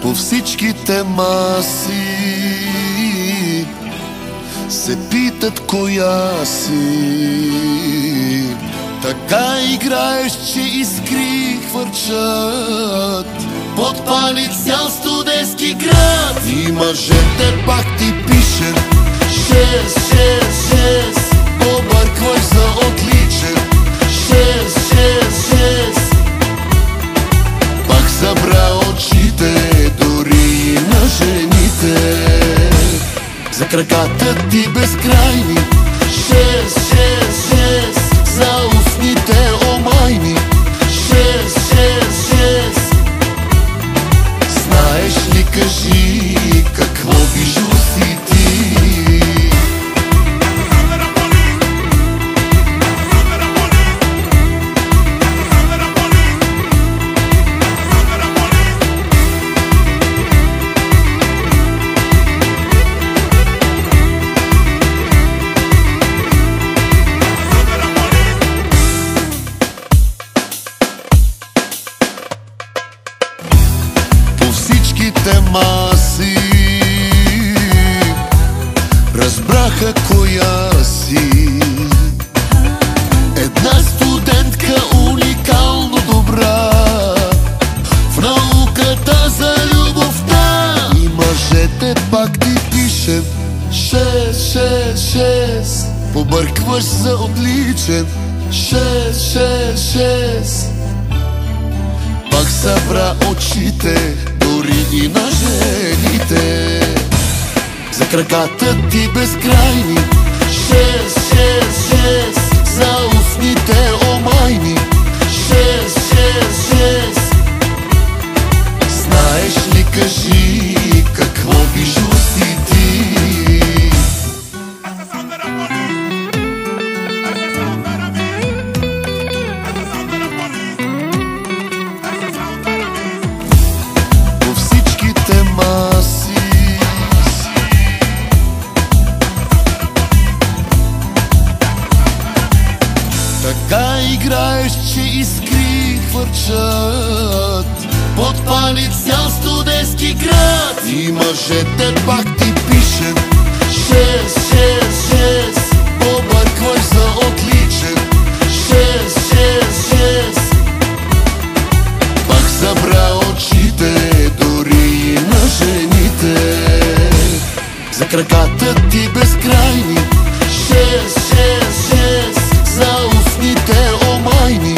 По всичките маси се питат коя си. Така играеш, че искри хвърчат, подпали цял студентски град. И мъжете пак ти пишат 6-6-6, побъркваш за отличен 6-6-6. Пак събра очите дори и на жените, за краката ти безкрайни 6-6-6, за устните омайни 6-6-6. Знаеш ли, кажи, какво бижу си ти? Всичките маси разбраха коя си. Една студентка уникално добра в науката за любовта. И мъжете пак ти пишат 6-6-6, побъркваш за отличен 6-6-6. Пак събра очите дори и на жените, за краката ти безкрайни 6-6-6, за устните омайни 6-6-6. Знаеш ли, кажи, какво бижу си ти? Така играеш, че искри хвърчат, подпали цял студентски град. И мъжете пак ти пишат 6-6-6, побъркваш за отличен 6-6-6. Пак събра очите дори и на жените, за краката ти безкрайни 6-6-6, за устните омайни